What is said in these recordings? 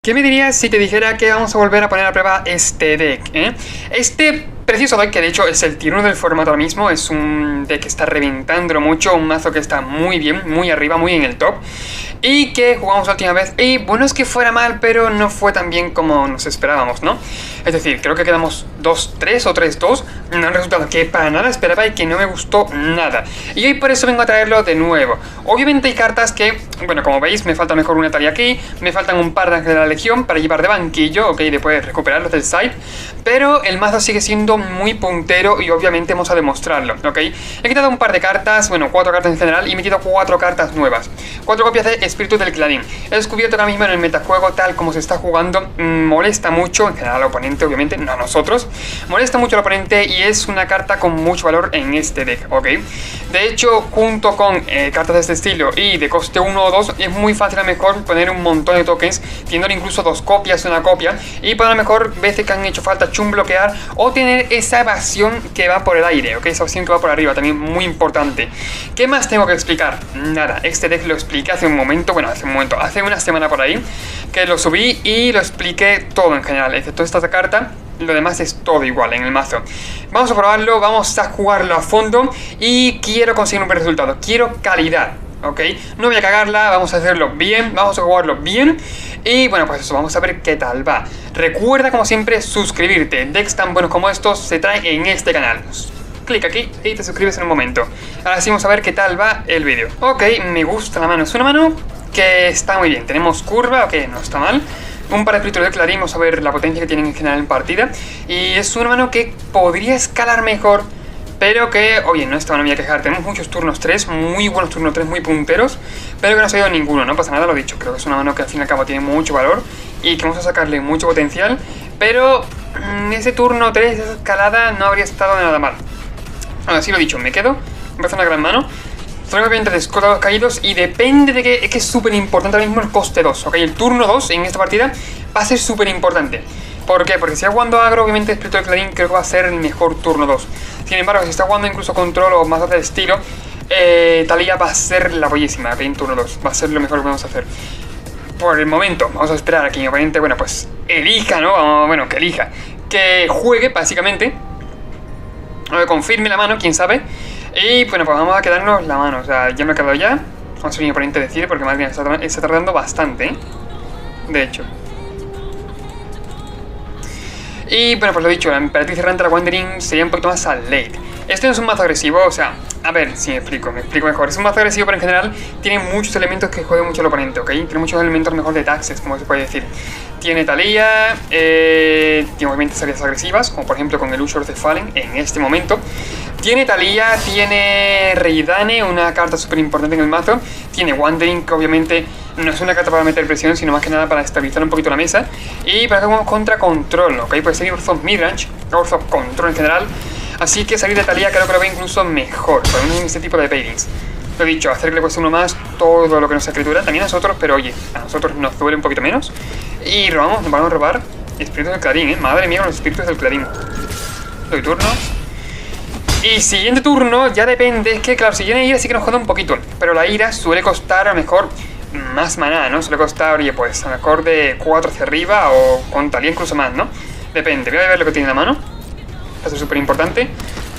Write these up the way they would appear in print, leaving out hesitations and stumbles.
¿Qué me dirías si te dijera que vamos a volver a poner a prueba este deck? Este precioso deck, que de hecho es el tier 1 del formato ahora mismo, es un deck que está reventándolo mucho, un mazo que está muy bien, muy arriba, muy en el top, y que jugamos la última vez, y bueno, es que fuera mal, pero no fue tan bien como nos esperábamos, ¿no? Es decir, creo que quedamos 2-3 o 3-2, un resultado que para nada esperaba y que no me gustó nada. Y hoy por eso vengo a traerlo de nuevo. Obviamente hay cartas que, bueno, como veis, me falta mejor una Talia aquí, me faltan un par de Ángeles de la Legión para llevar de banquillo, ok, después recuperarlos del side, pero el mazo sigue siendo muy puntero y obviamente vamos a demostrarlo, ok. He quitado un par de cartas, bueno, 4 cartas en general, y he metido 4 cartas nuevas, 4 copias de Espíritu del Clarín. He descubierto que ahora mismo en el metajuego, tal como se está jugando, molesta mucho, en general al oponente, obviamente, no a nosotros, molesta mucho al oponente y es una carta con mucho valor en este deck, ok. De hecho, junto con cartas de este estilo y de coste 1 o 2, es muy fácil a lo mejor poner un montón de tokens, teniendo incluso 2 copias, una copia, y para a lo mejor veces que han hecho falta chum bloquear o tener esa evasión que va por el aire, ok, esa evasión que va por arriba, también muy importante. ¿Qué más tengo que explicar? Nada, este deck lo expliqué hace un momento, bueno, hace una semana por ahí, que lo subí y lo expliqué todo en general, excepto esta carta. Lo demás es todo igual en el mazo. Vamos a probarlo, vamos a jugarlo a fondo y quiero conseguir un buen resultado. Quiero calidad, ¿ok? No voy a cagarla, vamos a hacerlo bien, vamos a jugarlo bien. Y bueno, pues eso, vamos a ver qué tal va. Recuerda, como siempre, suscribirte. Decks tan buenos como estos se traen en este canal. Clic aquí y te suscribes en un momento. Ahora sí vamos a ver qué tal va el vídeo. Ok, me gusta la mano. Es una mano que está muy bien. Tenemos curva, ok, no está mal. Un par de espíritus de Clarín, vamos a ver la potencia que tienen en general en partida. Y es una mano que podría escalar mejor, pero que, oye, no esta mano me voy a quejar. Tenemos muchos turnos 3, muy buenos turnos 3, muy punteros, pero que no ha salido ninguno, no pasa nada, lo dicho. Creo que es una mano que al fin y al cabo tiene mucho valor y que vamos a sacarle mucho potencial, pero ese turno 3, esa escalada, no habría estado nada mal. Ahora sí, lo dicho, me quedo, me parece una gran mano. Obviamente descota los caídos y depende de que es súper importante ahora mismo el coste 2, ¿ok? El turno 2 en esta partida va a ser súper importante. ¿Por qué? Porque si está jugando agro, obviamente Espíritu del Clarín creo que va a ser el mejor turno 2. Sin embargo, si está jugando incluso control o más de estilo, Talia va a ser la bellísima, ¿ok? En turno 2, va a ser lo mejor que vamos a hacer. Por el momento, vamos a esperar a que mi oponente, bueno, pues elija, ¿no? Bueno, que elija, que juegue básicamente, o que confirme la mano, quién sabe. Y bueno, pues vamos a quedarnos la mano, o sea, ya me he quedado ya. Vamos a ver si mi oponente decide, porque madre mía, está tardando bastante, ¿eh? De hecho. Y bueno, pues lo dicho, la Emperatriz Errante, la Wandering, sería un poquito más al late. Este no es un mazo agresivo, o sea, a ver si me explico mejor. Es un mazo agresivo, pero en general tiene muchos elementos que juegan mucho al oponente, ¿ok? Tiene muchos elementos mejor de taxes, como se puede decir. Tiene Talia, tiene obviamente salidas agresivas, como por ejemplo con el Usher of the Fallen en este momento. Tiene Talia, tiene Reidane, una carta súper importante en el mazo. Tiene Wandering, que obviamente no es una carta para meter presión, sino más que nada para estabilizar un poquito la mesa. Y para que vamos contra Control, ¿ok? Puede ser Urth of Midrange, Urth of Control en general. Así que salir de Talia creo que lo ve incluso mejor, para este tipo de pairings. Lo dicho, hacer que le cueste uno más todo lo que nos criatura, también a nosotros, pero oye, a nosotros nos duele un poquito menos. Y robamos, nos van a robar Espíritus del Clarín, madre mía, con los Espíritus del Clarín. Doy turno. Y siguiente turno ya depende, es que claro, si viene ira sí que nos jode un poquito, pero la ira suele costar a lo mejor más maná, ¿no? Suele costar, oye, pues a lo mejor de 4 hacia arriba o con Talia incluso más, ¿no? Depende, voy a ver lo que tiene en la mano. Esto es súper importante.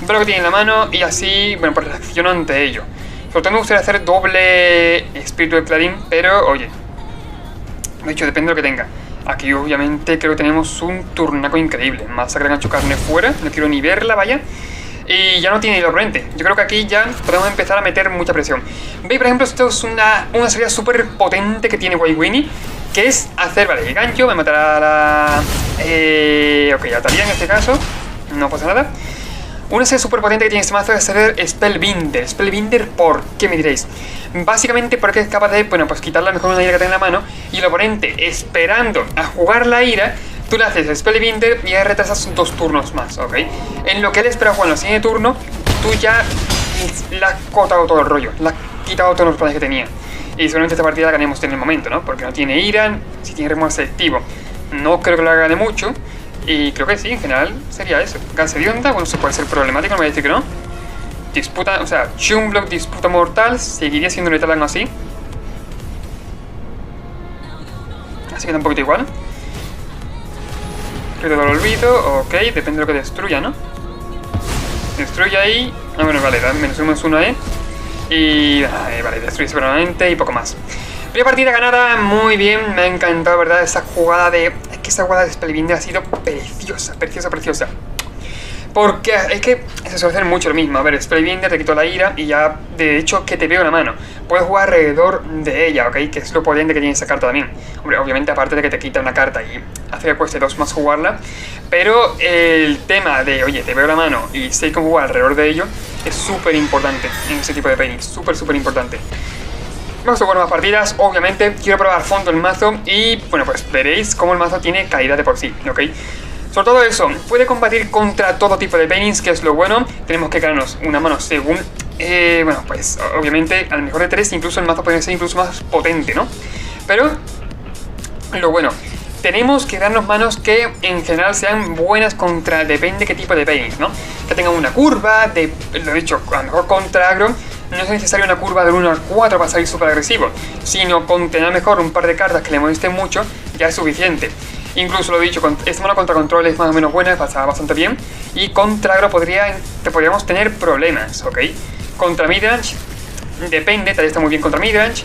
Ver lo que tiene en la mano y así, bueno, pues reacciono ante ello. Sobre todo me gustaría hacer doble Espíritu de Clarín, pero oye, de hecho depende de lo que tenga. Aquí obviamente creo que tenemos un turnaco increíble. Masacre gancho carne fuera, no quiero ni verla, vaya. Y ya no tiene hilo corriente. Yo creo que aquí ya podemos empezar a meter mucha presión. Veis, por ejemplo, esto es una salida súper potente que tiene White Winnie, que es hacer, vale, el gancho, me matará a la... ok, a Talia en este caso, no pasa nada. Una salida súper potente que tiene este mazo es hacer Spellbinder. Spellbinder, ¿por qué me diréis? Básicamente porque es capaz de, bueno, pues quitarle a lo mejor una ira que tiene en la mano y el oponente, esperando a jugar la ira, tú le haces Spellbinder y ya retrasas 2 turnos más, ¿ok? En lo que él espera jugar en el siguiente turno, tú ya le has cortado todo el rollo, le has quitado todos los planes que tenía. Y seguramente esta partida la ganemos en el momento, ¿no? Porque no tiene ira, si tiene remo selectivo. No creo que la gane mucho. Y creo que sí, en general sería eso. Gance de onda, bueno, eso puede ser problemático, no me voy a decir que no. Disputa, o sea, Chumblock, disputa mortal, seguiría siendo letal algo así. así que da un poquito igual. Pero lo olvido, ok, depende de lo que destruya, ¿no? Destruye ahí. Ah, bueno, vale, menos uno es uno, Y vale, destruye seguramente y poco más. Primera partida ganada, muy bien, me ha encantado, ¿verdad? Esa jugada de... Es que esa jugada de Spellbinder ha sido preciosa, preciosa, preciosa. Porque es que se suele hacer mucho lo mismo. A ver, Spellbinder te quitó la ira y ya, de hecho, que te veo la mano. Puedes jugar alrededor de ella, ¿ok? Que es lo potente que tiene esa carta también. Hombre, obviamente, aparte de que te quita una carta y hace que cueste 2 más jugarla. Pero el tema de, oye, te veo la mano y sé cómo jugar alrededor de ello es súper importante en ese tipo de paintings. Súper, súper importante. Vamos a jugar más partidas, obviamente. Quiero probar a fondo el mazo y, bueno, pues veréis cómo el mazo tiene calidad de por sí, ¿ok? Sobre todo eso, puede combatir contra todo tipo de paintings, que es lo bueno. Tenemos que ganarnos una mano según... bueno, pues obviamente al mejor de 3 incluso el mazo puede ser incluso más potente, ¿no? Pero lo bueno, tenemos que darnos manos que en general sean buenas contra... Depende qué tipo de paintings, ¿no? Que tengan una curva, lo he dicho, a lo mejor contra agro. No es necesario una curva del 1 al 4 para salir súper agresivo, sino con tener mejor un par de cartas que le molesten mucho ya es suficiente. Incluso lo he dicho, esta mano contra control es más o menos buena, pasa bastante bien. Y contra agro podríamos tener problemas, ¿ok? Contra midrange, depende, tal vez está muy bien contra midrange.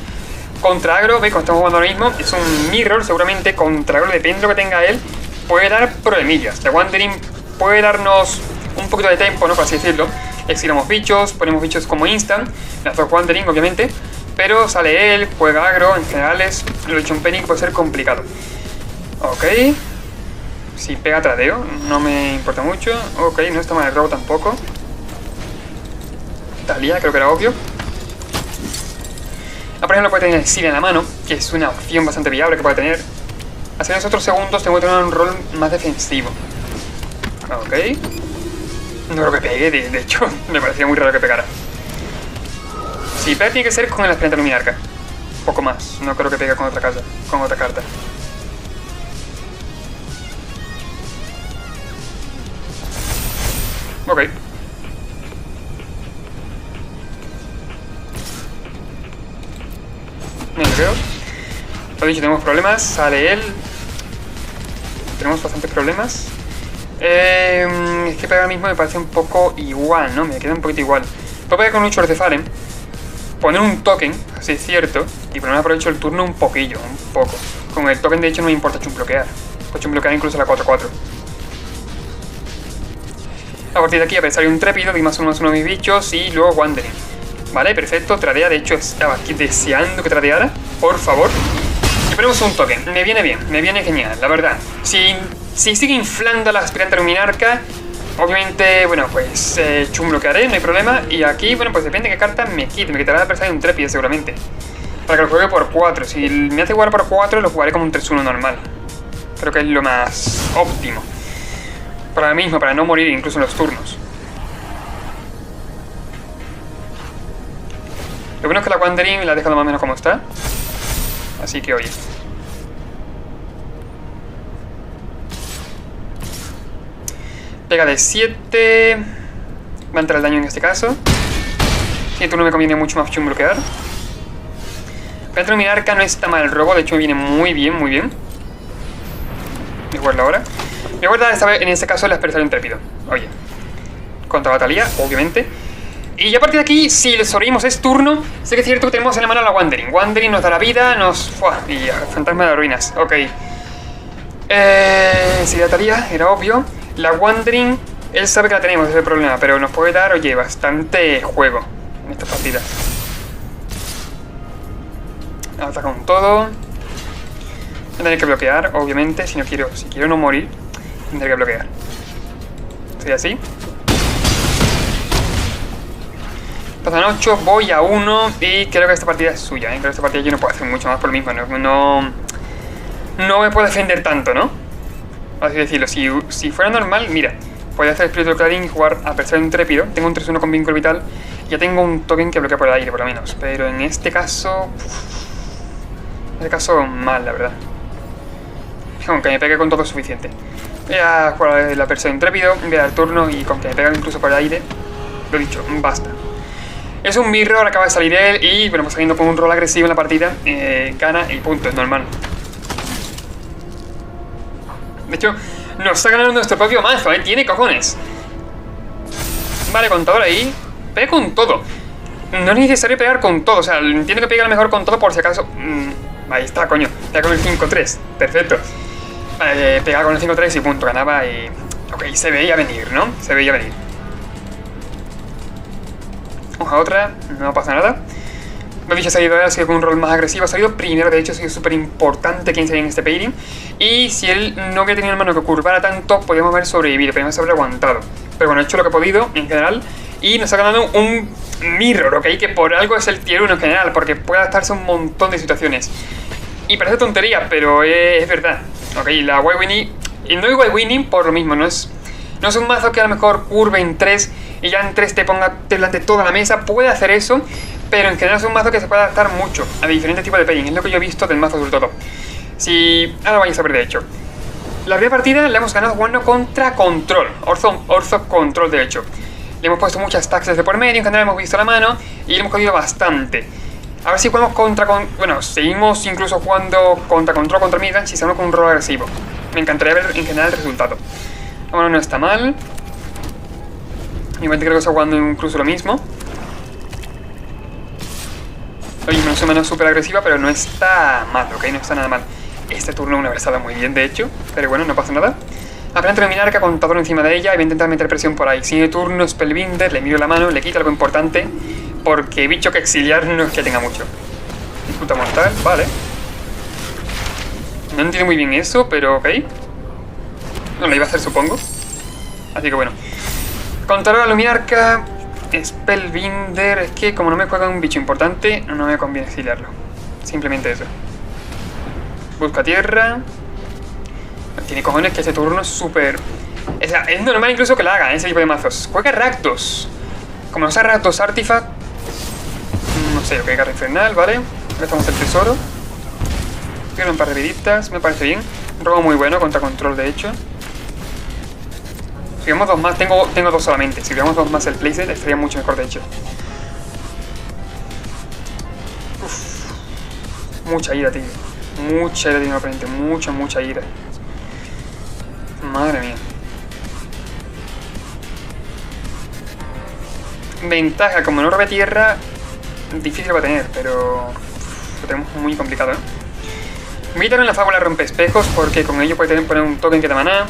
Contra agro, ve, como estamos jugando ahora mismo, es un mirror, seguramente contra agro, depende de lo que tenga él, puede dar problemillas. La Wandering puede darnos un poquito de tiempo, ¿no? Por así decirlo. Exilamos bichos, ponemos bichos como instant, las dos Wandering, obviamente. Pero sale él, juega agro, en general lo he dicho, un penny puede ser complicado. Ok. Si pega tradeo, no me importa mucho. Ok, no está mal el robo tampoco. Talía, creo que era obvio. Por ejemplo, puede tener Exil en la mano, que es una opción bastante viable que puede tener. Hace unos otros segundos tengo que tener un rol más defensivo. Ok. No creo que pegue, de hecho, me parecía muy raro que pegara. Si pega tiene que ser con el aspirante luminarca. Poco más, no creo que pegue con otra carta. Ok. No lo veo. Lo dicho, tenemos problemas. Sale él. Tenemos bastantes problemas. Es que pegar ahora mismo me parece un poco igual, ¿no? Me queda un poquito igual. Puedo pegar con un Luchador de Fallen, poner un token, así es cierto, y ponerme aprovecho el turno un poquillo, un poco. Con el token de hecho no me importa chumbloquear. Puedo chumbloquear incluso la 4-4. A partir de aquí a ver, sale un trépido, di más uno de mis bichos y luego Wandering. Vale, perfecto, tradea, de hecho estaba aquí deseando que tradeara, por favor. Y ponemos un token, me viene bien, me viene genial, la verdad. Si sigue inflando la aspirante luminarca, obviamente, bueno, pues chumbloquearé, no hay problema. Y aquí, bueno, pues depende de qué carta me quite, me quitará la adversario un trépido seguramente. Para que lo juegue por 4, si me hace jugar por 4 lo jugaré como un 3-1 normal. Creo que es lo más óptimo. Para mí mismo, para no morir incluso en los turnos. Lo bueno es que la Wandering la ha dejado más o menos como está. Así que oye. Pega de 7. Va a entrar el daño en este caso. Y turno me conviene mucho más chumbloquear. Pero Minarca no está mal el robo, de hecho me viene muy bien, muy bien. Voy a jugarlo ahora. Voy a guardar esta vez, en este caso el adversario intrépido. Oye. Contra Batalía, obviamente. Y ya a partir de aquí, si le sobrevivimos es turno, sé que es cierto que tenemos en la mano a la Wandering. Wandering nos da la vida, nos... ¡Fua! Y Fantasma de las Ruinas, ok. Si la Talía, era obvio. La Wandering, él sabe que la tenemos, ese es el problema, pero nos puede dar, oye, bastante juego en estas partidas. Ataca con todo. Tendré que bloquear, obviamente, si quiero no morir, tendré que bloquear. Sería así. Pasan 8, voy a 1 y creo que esta partida es suya, Creo que esta partida yo no puedo hacer mucho más por lo mismo, no me puedo defender tanto, ¿no? Así decirlo, si fuera normal, mira, podría hacer Espíritu Clarín y jugar a adversario intrépido. Tengo un 3-1 con vínculo vital y ya tengo un token que bloquea por el aire, por lo menos. Pero en este caso... mal, la verdad. Aunque me pegue con todo es suficiente. Voy a jugar el adversario intrépido, voy a dar turno y con que me pegue incluso por el aire, lo dicho, basta. Es un mirror, acaba de salir él y bueno, pues saliendo con un rol agresivo en la partida, gana y punto, es normal. De hecho, nos está ganando nuestro propio mazo, tiene cojones. Vale, contador ahí. Pega con todo. No es necesario pegar con todo, o sea, entiendo que pega a lo mejor con todo por si acaso. Ahí está, coño. Pega con el 5-3. Perfecto. Vale, pegaba con el 5-3 y punto, ganaba y... Ok, se veía venir, ¿no? Se veía venir. Vamos a otra, no pasa nada. Me ha dicho, ha salido con un rol más agresivo. Ha salido primero, de hecho, ha sido súper importante quien salía en este pairing. Y si él no hubiera tenido el mano que curvara tanto, podríamos haber sobrevivido, podríamos haber aguantado. Pero bueno, he hecho lo que he podido, en general. Y nos ha ganado un mirror, ¿ok? Que por algo es el tier 1 en general, porque puede adaptarse a un montón de situaciones. Y parece tontería, pero es verdad. Ok, la White Winnie... Y no igual winning por lo mismo, no es un mazo que a lo mejor curve en 3 y ya en 3 te ponga delante toda la mesa. Puede hacer eso, pero en general es un mazo que se puede adaptar mucho a diferentes tipos de pairing. Es lo que yo he visto del mazo sobre todo. Ahora vais a ver de hecho. La primera partida la hemos ganado jugando contra Control. Orzo Control de hecho. Le hemos puesto muchas taxes de por medio, en general hemos visto la mano y le hemos jodido bastante. A ver si jugamos bueno, seguimos incluso jugando contra Control, contra Midrange y seguimos con un rol agresivo. Me encantaría ver en general el resultado. Bueno, no está mal. Igualmente creo que está jugando incluso lo mismo. Oye, menos o menos súper agresiva, pero no está mal, ok, no está nada mal. Este turno me ha estado muy bien, de hecho, pero bueno, no pasa nada. Apenas terminar que contador encima de ella y voy a intentar meter presión por ahí. Sigue turno, Spellbinder, le miro la mano, le quito algo importante, porque bicho que exiliar no es que tenga mucho. Disputa mortal, vale. No entiendo muy bien eso, pero ok. No lo iba a hacer, supongo. Así que bueno. Contador a Luminarca, Spellbinder. Es que como no me juega un bicho importante, no me conviene exiliarlo. Simplemente eso. Busca tierra. Tiene cojones que ese turno es súper... O sea, es normal incluso que la haga ese tipo de mazos. Juega Rakdos. Como no sea Rakdos Artifact... No sé, ok, Garra Infernal, vale. Gastamos el tesoro. Quiero un par de viditas, me parece bien. Un robo muy bueno contra Control, de hecho. Si vemos dos más, tengo dos solamente. Si vemos dos más el playset, estaría mucho mejor, de hecho. Uf. Mucha ira, tío. Mucha ira tiene el oponente. Mucha ira. Madre mía. Ventaja, como no robe tierra, difícil va a tener, pero lo tenemos muy complicado, ¿eh? Voy a quitar en la fábula rompe espejos porque con ello puede poner un token que da maná.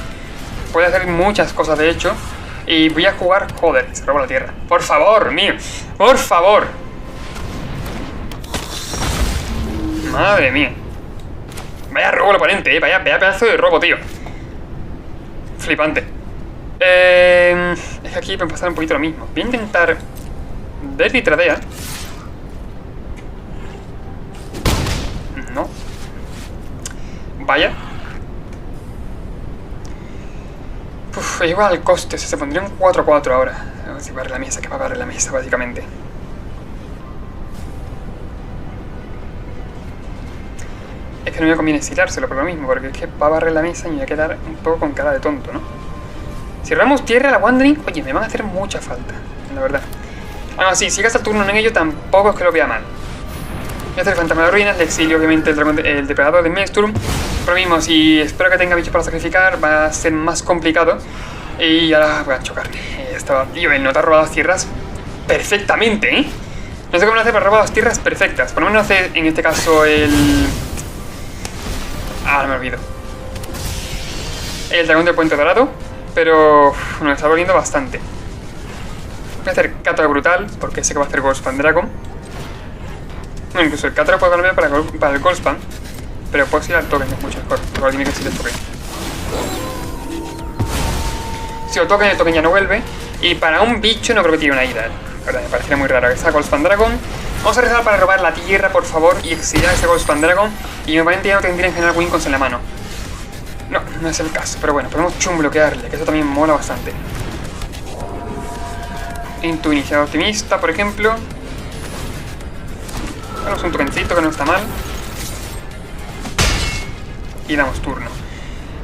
Puede hacer muchas cosas, de hecho. Y voy a jugar... Joder, se roba la tierra. Por favor, mío. Por favor. Madre mía. Vaya robo el oponente, vaya pedazo de robo, tío. Flipante. Es que aquí puede pasar un poquito lo mismo. Voy a intentar... Dirty Tradea. No. Vaya. Uf, igual al coste. Se pondría un 4-4 ahora. A ver si barre la mesa, que va a barrer la mesa, básicamente. Es que no me conviene exiliárselo por lo mismo, porque es que va a barrer la mesa y me voy a quedar un poco con cara de tonto, ¿no? Si robamos tierra a la Wandering, oye, me van a hacer mucha falta, la verdad. Bueno, sí, si gasta el turno en ello, tampoco es que lo vea mal. Voy a hacer el fantasma de ruinas, le exilio obviamente el depredador de Maelstrom. Por lo mismo, si espero que tenga bichos para sacrificar, va a ser más complicado. Y ahora voy a chocar. Tío, el nota ha robado las tierras perfectamente, ¿eh? No sé cómo lo hace, pero ha robado las tierras perfectas. Por lo menos hace en este caso el... Ah, no me olvido. El dragón del puente dorado. Pero nos está doliendo bastante. Voy a hacer Cátaro brutal, porque sé que va a hacer Goldspan Dragon. No, incluso el Cátaro puede volver para el Goldspan. Pero puedo ir al token, es mucho mejor. Igual dime que sí el token. Si lo token, el token ya no vuelve. Y para un bicho no creo que tiene una ira. La verdad, me parecería muy raro que sea Goldspan Dragon. Vamos a rezar para robar la tierra, por favor, y exiliar ese Goldspan Dragon. Y normalmente ya no tendría en general Wincons en la mano. No, no es el caso, pero bueno, podemos chumbloquearle, que eso también mola bastante. En tu iniciador optimista, por ejemplo. Damos un tokencito que no está mal. Y damos turno.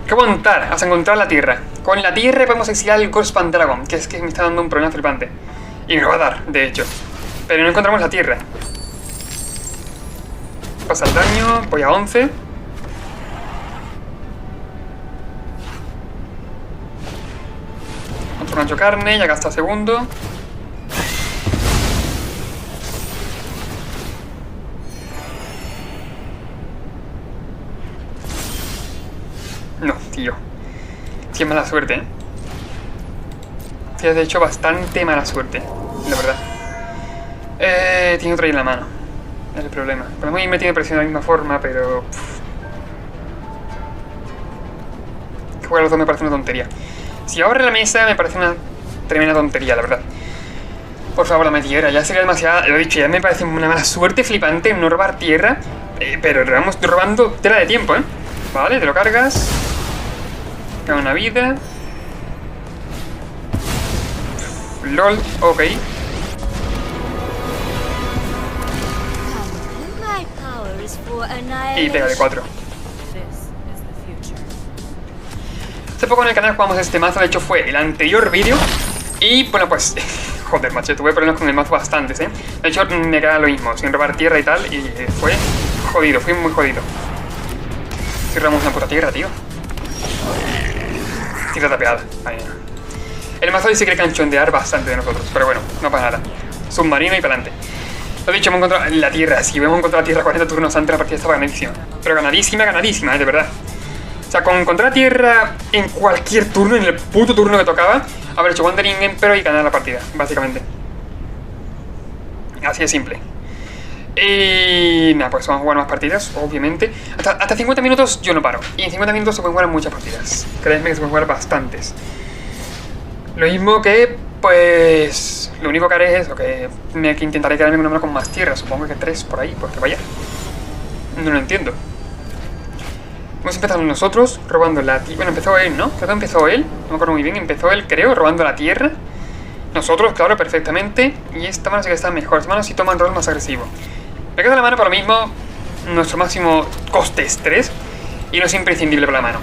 ¿Qué aguantar? Hasta encontrar la tierra. Con la tierra podemos exiliar el Goldspan Dragon, que es que me está dando un problema flipante. Y me lo va a dar, de hecho. Pero no encontramos la tierra. Pasa el daño, voy a 11. Otro gancho carne, ya gasta segundo. No, tío. Sí, es mala suerte, ¿eh? Sí, es de hecho bastante mala suerte, la verdad. Tiene otro ahí en la mano. Es el problema. Podemos ir metiendo presión de la misma forma, pero... Jugar a los dos me parece una tontería. Si abre la mesa me parece una tremenda tontería, la verdad. Por favor, la tierra. Ya sería demasiado... Lo he dicho, ya me parece una mala suerte flipante no robar tierra. Pero vamos robando tela de tiempo, ¿eh? Vale, te lo cargas. Gana una vida. LOL, ok. Y pega de 4. Hace poco en el canal jugamos este mazo, de hecho fue el anterior vídeo. Y bueno, pues... Joder, macho, tuve problemas con el mazo bastantes, ¿eh? De hecho, me queda lo mismo, sin robar tierra y tal. Y fue jodido, fui muy jodido. Si robamos una puta tierra, tío. Tierra tapeada. Ahí. El mazo hoy sí quiere canchondear bastante de nosotros, pero bueno, no pasa nada. Submarino y para adelante. Lo dicho, hemos encontrado la tierra. Si hemos encontrado la tierra 40 turnos antes, la partida estaba ganadísima. Pero ganadísima, ganadísima, de verdad. O sea, con encontrar la tierra en cualquier turno, en el puto turno que tocaba, haber hecho Wandering Emperor y ganar la partida, básicamente. Así de simple. Y nada, pues vamos a jugar más partidas, obviamente. Hasta 50 minutos yo no paro. Y en 50 minutos se pueden jugar muchas partidas. Créeme que se pueden jugar bastantes. Lo mismo que, pues... Lo único que haré es eso, que intentaré quedarme con un número con más tierras. Supongo que 3 por ahí, porque vaya. No lo entiendo. Hemos empezado nosotros robando la tierra. Bueno, empezó él, ¿no? Creo que empezó él. No me acuerdo muy bien. Empezó él, creo, robando la tierra. Nosotros, claro, perfectamente. Y esta mano sí que está mejor. Esta mano sí toma un rol más agresivo. Me queda la mano por lo mismo. Nuestro máximo coste es 3. Y no es imprescindible para la mano.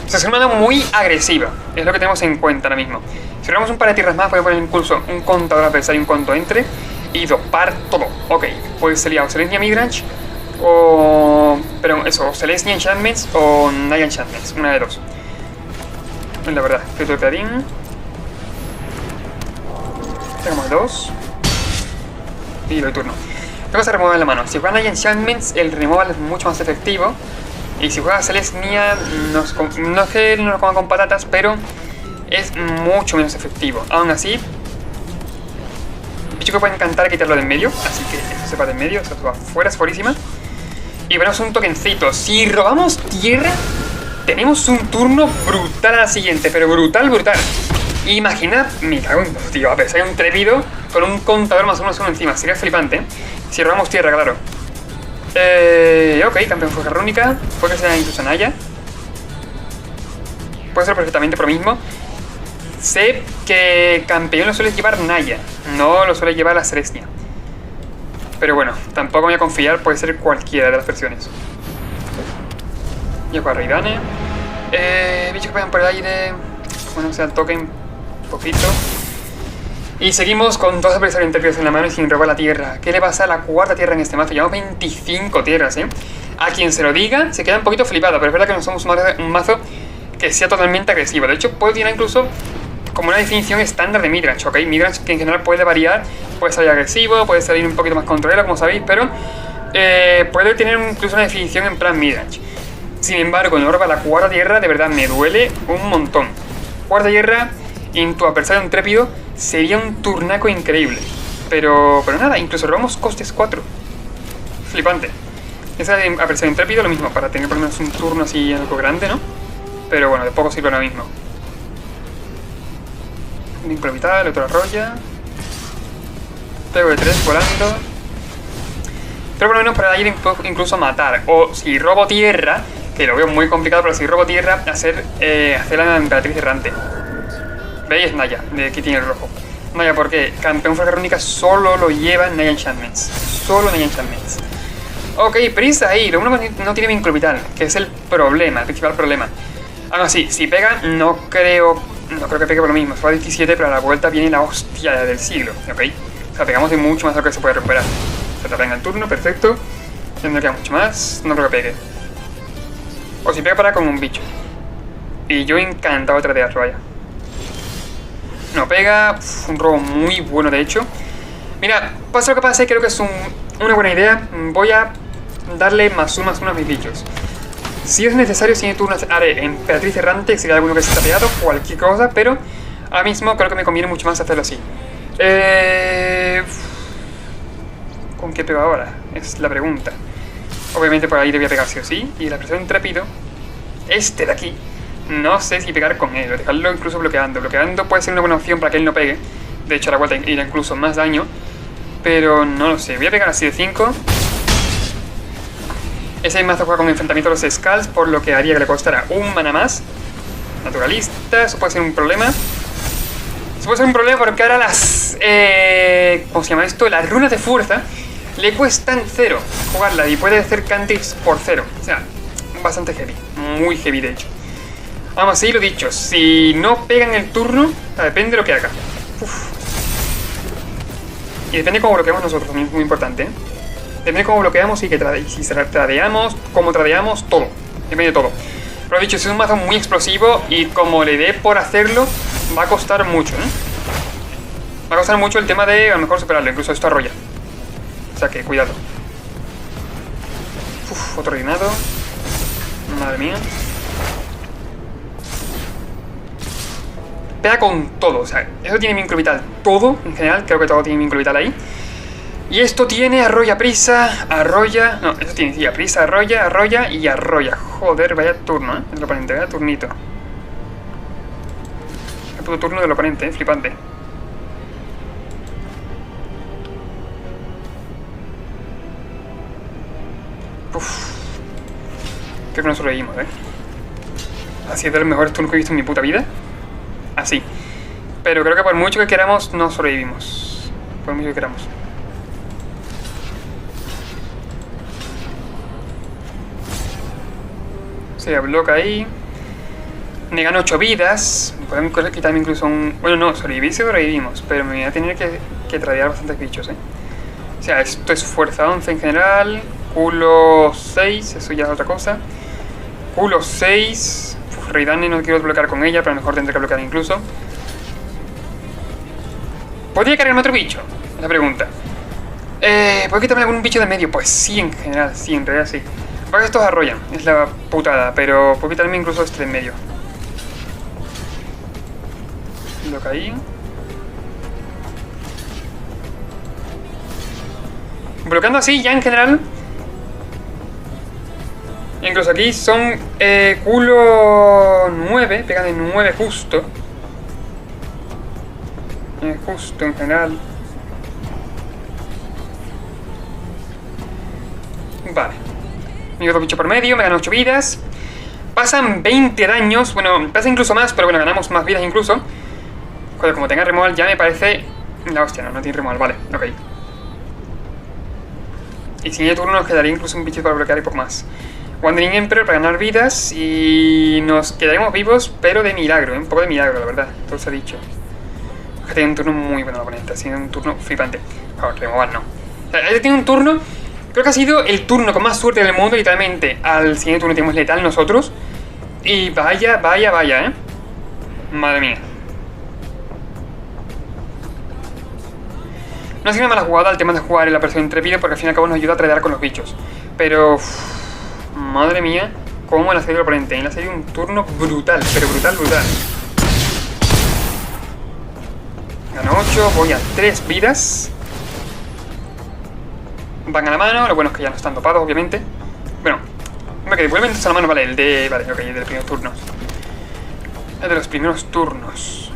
O sea, es una mano muy agresiva. Es lo que tenemos en cuenta ahora mismo. Si robamos un par de tierras más, podemos poner incluso un contador adversario y un conto entre. Y dopar todo. Ok, pues sería o Selesnya Midrange. O... Pero eso, o Selesnya Enchantments o Naya Enchantments. Una de dos. La verdad, Fruto de Clarín. Sacamos 2. Y lo de turno. Luego se remueve en la mano. Si juega Naya Enchantments, el removal es mucho más efectivo. Y si juega Selesnya, no es que no lo coma con patatas, pero es mucho menos efectivo. Aún así, bicho que puede encantar quitarlo de en medio. Así que eso se va de en medio, eso se va fuera, es fuerísima. Y veremos un tokencito. Si robamos tierra, tenemos un turno brutal a la siguiente. Pero brutal, brutal. Imaginad, me cago en dos, tío. A ver, si hay un trevido con un contador más o menos uno encima. Sería flipante, ¿eh? Si robamos tierra, claro. Ok, campeón Forja Rúnica. Puede que sea incluso Naya. Puede ser perfectamente por lo mismo. Sé que campeón lo suele llevar Naya, no lo suele llevar la Selesnya. Pero bueno, tampoco me voy a confiar, puede ser cualquiera de las versiones. Yo con Raidane. Bichos que pegan por el aire. Bueno, o sea, el token un poquito. Y seguimos con dos adversarios intercambios en la mano y sin robar la tierra. ¿Qué le pasa a la cuarta tierra en este mazo? Llevamos 25 tierras, ¿eh? A quien se lo diga, se queda un poquito flipado, pero es verdad que no somos un mazo que sea totalmente agresivo. De hecho, puede tener incluso como una definición estándar de midrange, ¿ok? Midrange que en general puede variar, puede salir agresivo, puede salir un poquito más controlero, como sabéis, pero puede tener incluso una definición en plan midrange. Sin embargo, en roba la cuarta tierra, de verdad me duele un montón. Cuarta tierra en tu adversario intrépido sería un turnaco increíble. Pero nada, incluso robamos costes 4. Flipante. Esa de adversario intrépido, lo mismo, para tener por lo menos un turno así algo grande, ¿no? Pero bueno, de poco sirve ahora mismo. Vínculo vital, otro arrolla. Pego de 3 volando. Pero por lo menos para ir incluso matar. O si robo tierra, que lo veo muy complicado, pero si robo tierra, hacer la emperatriz errante. ¿Veis? Naya, de aquí tiene el rojo. Naya, porque campeón Forja Rúnica solo lo lleva Naya Enchantments. Solo Naya Enchantments. Ok, prisa ahí. Lo único que no tiene vínculo vital, que es el problema, el principal problema. Aún así, si pega, no creo que pegue por lo mismo. Se va a 17, pero a la vuelta viene la hostia del siglo, ¿ok? O sea, pegamos de mucho más de lo que se puede recuperar. Se tarda en el turno, perfecto. Ya no queda mucho más, no creo que pegue. O si pega para con un bicho. Y yo encantado de tradearlo, vaya. No pega. Uf, un robo muy bueno, de hecho. Mira, pasa lo que pase, creo que es una buena idea. Voy a darle +1/+1 a mis bichos. Si es necesario, si turno haré Emperatriz Errante, si hay alguno que se está pegado, cualquier cosa, pero ahora mismo creo que me conviene mucho más hacerlo así. ¿Con qué pego ahora? Es la pregunta. Obviamente por ahí debía pegar sí o sí. Y la presión intrépido, este de aquí, no sé si pegar con él o dejarlo incluso bloqueando. Bloqueando puede ser una buena opción para que él no pegue. De hecho a la vuelta irá incluso más daño. Pero no lo sé, voy a pegar así de 5. Ese mazo juega con enfrentamiento de los Skulls, por lo que haría que le costara un mana más. Naturalista, eso puede ser un problema. Eso puede ser un problema porque ahora las... ¿cómo se llama esto? Las runas de fuerza le cuestan 0 jugarla y puede hacer cantrips por 0. O sea, bastante heavy, muy heavy de hecho. Vamos, sí, lo dicho, si no pegan el turno, depende de lo que haga. Uf. Y depende de cómo bloqueamos nosotros, muy importante, ¿eh? Depende de cómo bloqueamos y si tradeamos, cómo tradeamos, todo. Depende de todo. Pero dicho, es un mazo muy explosivo y como le dé por hacerlo, va a costar mucho, ¿eh? Va a costar mucho el tema de a lo mejor superarlo, incluso esto arrolla. O sea que, cuidado. Uf, otro reinado. Madre mía. Pega con todo, o sea, eso tiene vínculo vital. Todo, en general, creo que todo tiene vínculo vital ahí. Y esto tiene arrolla, prisa, arrolla... No, esto tiene, sí, prisa, arrolla, arrolla y arrolla. Joder, vaya turno, ¿eh? Del oponente, vaya turnito. El puto turno del oponente, flipante. Uff. Creo que no sobrevivimos, ¿eh? Así es de los mejores turnos que he visto en mi puta vida. Así. Pero creo que por mucho que queramos, no sobrevivimos. Por mucho que queramos. Se bloquea ahí. Me gano 8 vidas. Podemos quitarme incluso un... Bueno, no, sobrevivir sí sobrevivimos. Pero me voy a tener que tradear bastantes bichos, ¿eh? O sea, esto es fuerza 11 en general. Culo 6, eso ya es otra cosa. Culo 6. Reidane no quiero bloquear con ella, pero a lo mejor tendré que bloquear incluso. ¿Podría cargarme otro bicho? Es la pregunta. ¿Puedo quitarme algún bicho de medio? Pues sí, en general, sí, en realidad sí. Porque estos arrollan, es la putada, pero puedo quitarme incluso este de en medio. Lo caí. Bloqueando así, ya en general. Incluso aquí son culo 9, pegan en 9 justo. Justo en general. Vale. Me otro bicho por medio, me ganan 8 vidas. Pasan 20 daños, bueno, pasa incluso más, pero bueno, ganamos más vidas incluso. Joder, como tenga removal ya me parece... La hostia, no tiene removal, vale, ok. Y si en el turno nos quedaría incluso un bicho para bloquear y poco más. Wandering Emperor para ganar vidas y nos quedaremos vivos, pero de milagro, ¿eh? Un poco de milagro, la verdad, todo se ha dicho. Que tiene un turno muy bueno el oponente, ha sido un turno flipante. Joder, removal no. O sea, él tiene un turno... Creo que ha sido el turno con más suerte del mundo, literalmente. Al siguiente turno tenemos letal nosotros. Y vaya, vaya, vaya, ¿eh? Madre mía. No ha sido una mala jugada el tema de jugar en la presión intrépida, porque al fin y al cabo nos ayuda a tradear con los bichos. Pero... madre mía, cómo le ha salido el oponente. Le ha salido un turno brutal, pero brutal, brutal. Gano 8, voy a 3 vidas. Van a la mano, lo bueno es que ya no están dopados, obviamente. Bueno, hombre, que devuelven a la mano, vale, el de... Vale, ok, el de los primeros turnos. El de los primeros turnos.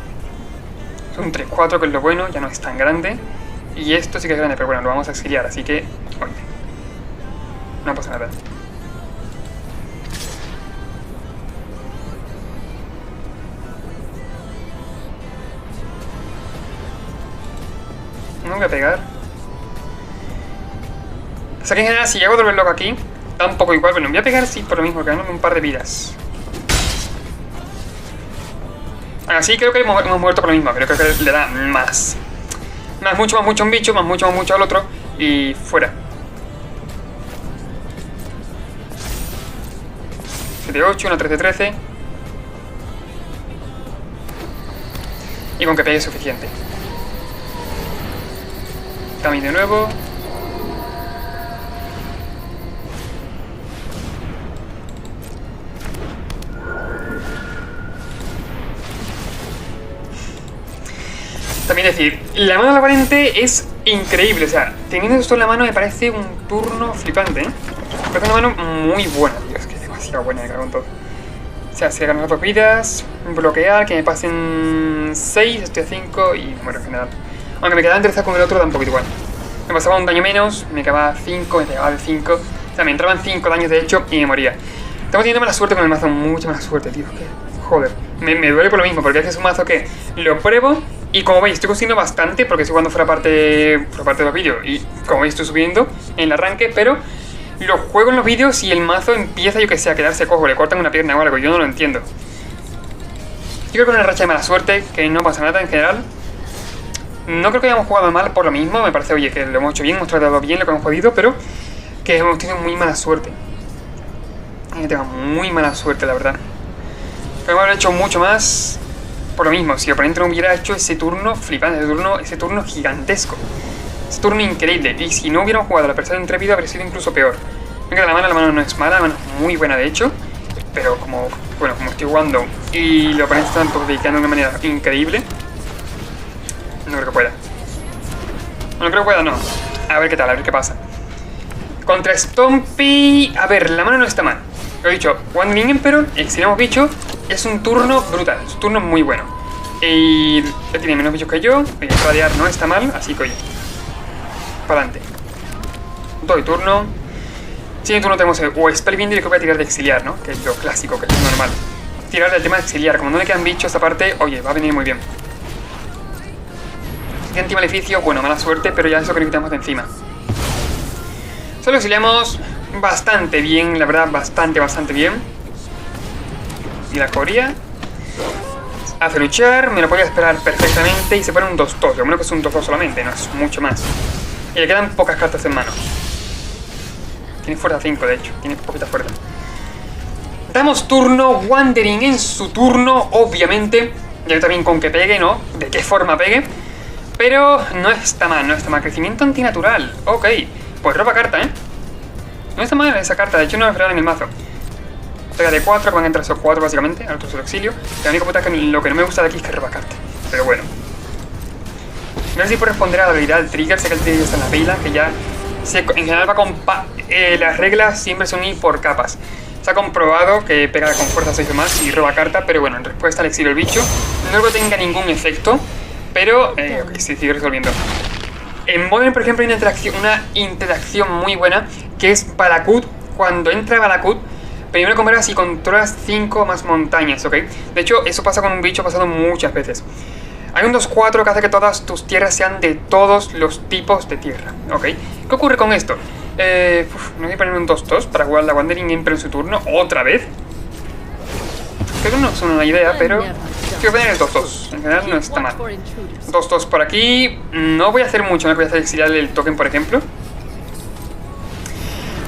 Son 3-4, que es lo bueno, ya no es tan grande. Y esto sí que es grande, pero bueno, lo vamos a exiliar, así que... Oye, no pasa nada. No voy a pegar. O sea que en general, si llego a volver loco aquí, da un poco igual. Bueno, me voy a pegar sí por lo mismo, ganándome un par de vidas. Así creo que hemos muerto por lo mismo. Creo que le da más. Más mucho a un bicho, más mucho al otro. Y fuera. 7-8, una 13-13. Y con que pegue es suficiente. También de nuevo. También decir, la mano de la variante es increíble, o sea, teniendo esto en la mano me parece un turno flipante, ¿eh? Me parece una mano muy buena, tío, es que es demasiado buena, me cago en todo. O sea, si le ganas 2 vidas, bloquear, que me pasen 6, estoy a 5 y muero en general. Aunque me quedaba interesado con el otro, da un poquito igual. Me pasaba un daño menos, me quedaba 5, me pegaba de 5, o sea, me entraban 5 daños de hecho y me moría. Estamos teniendo mala suerte con el mazo, mucha mala suerte, tío, que joder. Me duele por lo mismo, porque es un mazo que lo pruebo. Y como veis, estoy consiguiendo bastante porque estoy jugando fuera parte de los vídeos. Y como veis, estoy subiendo en el arranque, pero lo juego en los vídeos y el mazo empieza, yo que sé, a quedarse cojo, le cortan una pierna o algo, yo no lo entiendo. Yo creo que una racha de mala suerte, que no pasa nada en general. No creo que hayamos jugado mal por lo mismo, me parece, oye, que lo hemos hecho bien, hemos tratado bien lo que hemos podido, pero que hemos tenido muy mala suerte. Tengo muy mala suerte, la verdad. Podemos haber hecho mucho más. Por lo mismo, si el oponente no hubiera hecho ese turno flipante, ese turno gigantesco, ese turno increíble, y si no hubiéramos jugado a la persona intrépida habría sido incluso peor. Venga, la mano no es mala, la mano es muy buena de hecho, pero como estoy jugando y los oponentes están perjudicando de una manera increíble, no creo que pueda. No creo que pueda, no. A ver qué tal, a ver qué pasa. Contra Stompy, a ver, la mano no está mal. Lo he dicho, Wandering Emperor, exiliamos bicho, es un turno brutal, es un turno muy bueno. Y él tiene menos bichos que yo, radiar no está mal, así que oye, para adelante. Doy turno. Siguiente turno tenemos o Spellbinder, que voy a tirar de exiliar, ¿no? Que es lo clásico, que es lo normal. Tirar del tema de exiliar, como no le quedan bichos esta parte, oye, va a venir muy bien. Antimaleficio, bueno, mala suerte, pero ya eso que le quitamos de encima. Solo exiliamos bastante bien, la verdad, bastante bien. Y la coría hace luchar, me lo podía esperar perfectamente y se pone un 2-2, lo bueno que es un 2-2 solamente, no es mucho más. Y le quedan pocas cartas en mano. Tiene fuerza 5, de hecho, tiene poquita fuerza. Damos turno, Wandering en su turno, obviamente. Ya también con que pegue, ¿no? De qué forma pegue. Pero no está mal, no está mal. Crecimiento antinatural, ok. Pues roba carta, ¿eh? No está mal esa carta, de hecho no es real en el mazo. Pega de 4, van a entrar esos 4 básicamente, al otro se lo exilio. La única puta que lo que no me gusta de aquí es que roba carta. Pero bueno. No sé si puedo responder a la habilidad del trigger, sé que el trigger está en la pila, que ya en general va con las reglas siempre son ir por capas. Se ha comprobado que pega con fuerza 6 o más y roba carta, pero bueno, en respuesta al exilio el bicho. No creo que tenga ningún efecto, pero ok, se sigue resolviendo. En Modern, por ejemplo, hay una interacción muy buena, que es Valakut. Cuando entra Valakut, primero compras si controlas 5 más montañas, ¿ok? De hecho, eso pasa con un bicho, ha pasado muchas veces. Hay un 2-4 que hace que todas tus tierras sean de todos los tipos de tierra, ¿ok? ¿Qué ocurre con esto? No voy a poner un 2-2 para jugar la Wandering Emperor en su turno, otra vez. Creo que no es una idea, pero quiero poner el 2-2, en general no está mal. 2-2 por aquí, no voy a hacer mucho, no voy a hacer exiliar el token, por ejemplo.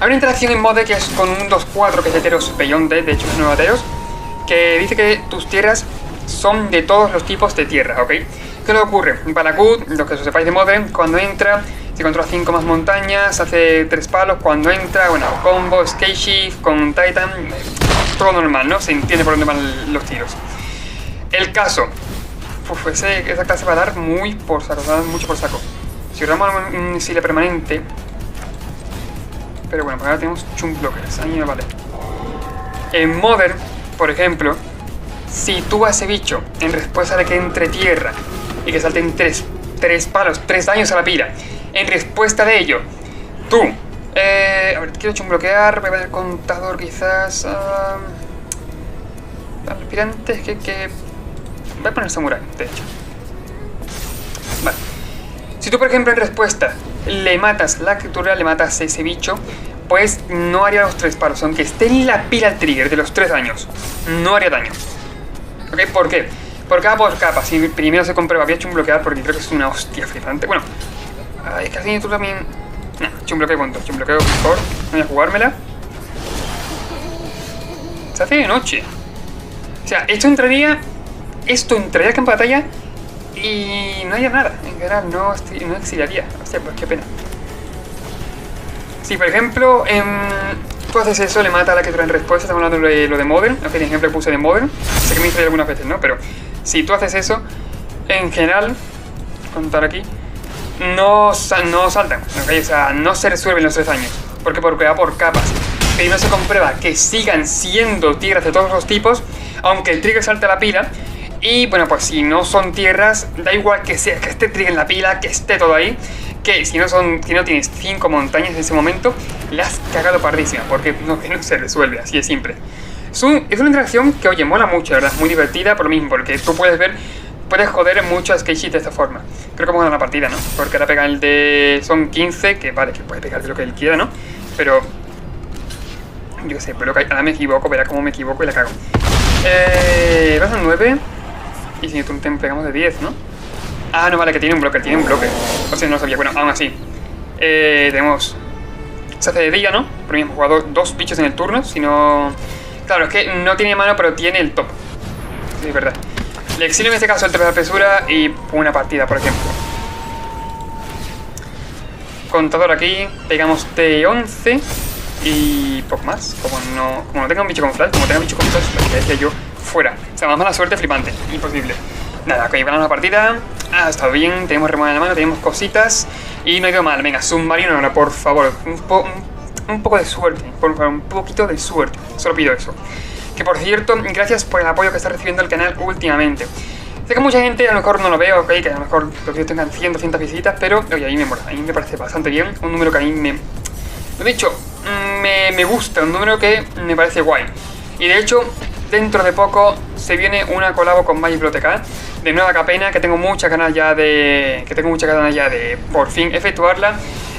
Hay una interacción en Mode que es con un 2-4 que es de Teros Beyond Dead, de hecho es nuevo Teros, que dice que tus tierras son de todos los tipos de tierra, ¿ok? ¿Qué es lo que ocurre? Valakut, los que os sepáis de Modern, cuando entra, si controla 5 más montañas, hace 3 palos, cuando entra, bueno, combo, Skate Shift, con Titan, todo normal, ¿no? Se entiende por dónde van los tiros. El caso, esa clase va a dar muy por saco, va a dar mucho por saco. Si usamos un exilio permanente, pero bueno, pues ahora tenemos Chunk Blockers, a mí me vale. En Modern, por ejemplo, si tú a ese bicho, en respuesta de que entre tierra y que salten 3 palos, 3 daños a la pila, en respuesta de ello, tú, a ver, quiero bloquear, voy a ver el contador quizás, aspirantes que voy a poner samurai, de hecho. Vale. Si tú, por ejemplo, en respuesta le matas la criatura, le matas a ese bicho, pues no haría los 3 palos, aunque esté en la pila el trigger de los 3 daños, no haría daño. ¿Ok? ¿Por qué? Por capa por capa. Si primero se comprueba, había hecho un bloquear porque creo que es una hostia flipante. Bueno, es que así tú también. No, hecho un bloqueo con todo. Hecho un bloqueo mejor. Voy a jugármela. Se hace de noche. O sea, esto entraría al campo de batalla y no haría nada. En general no exiliaría. O sea, pues qué pena. Si por ejemplo tú haces eso, le mata a la criatura en respuesta. Estamos hablando de lo de Modern. Ok, el ejemplo que puse de Modern. Sé que me hice algunas veces, ¿no? Pero si tú haces eso, en general, contar aquí, no saltan, ¿okay? O sea, no se resuelven los 3 daños. Porque va por capas. Pero no se comprueba que sigan siendo tierras de todos los tipos, aunque el trigger salte a la pila. Y bueno, pues si no son tierras, da igual que sea, que esté trigger en la pila, que esté todo ahí. Que si no tienes 5 montañas en ese momento, la has cagado pardísima, porque no se resuelve, así de simple. Es una interacción que, oye, mola mucho, la verdad, muy divertida por lo mismo, porque tú puedes joder mucho a Skate de esta forma. Creo que pongan la partida, ¿no? Porque ahora pega el de... son 15, que vale, que puede pegar de lo que él quiera, ¿no? Pero... yo qué sé, pero ahora me equivoco, verá cómo me equivoco y la cago. Vas a 9. Y si pegamos de 10, ¿no? Ah, no, vale, que tiene un bloque. O sea, no lo sabía. Bueno, aún así. Tenemos... se hace de día, ¿no? Por mí hemos jugado 2 bichos en el turno. Si no... claro, es que no tiene mano, pero tiene el top. Sí, es verdad. Le exilio en este caso el 3 de apresura y una partida, por ejemplo. Contador aquí. Pegamos de 11. Y poco más. Como no tenga un bicho con flash, lo que decía yo, fuera. O sea, más mala suerte flipante. Imposible. Nada, ok, ganamos la partida. Ha estado bien, tenemos remover en la mano, tenemos cositas. Y no ha ido mal. Venga, submarino ahora, por favor. Un poco de suerte. Por favor, un poquito de suerte. Solo pido eso. Que por cierto, gracias por el apoyo que está recibiendo el canal últimamente. Sé que mucha gente a lo mejor no lo ve, ok, que a lo mejor lo que yo tengan 100, 200 visitas, pero oye, a mí me parece bastante bien. Un número que a mí lo dicho, me gusta, un número que me parece guay. Y de hecho, dentro de poco se viene una colabo con Magic Biblioteca de nueva capena, que tengo muchas ganas ya de por fin efectuarla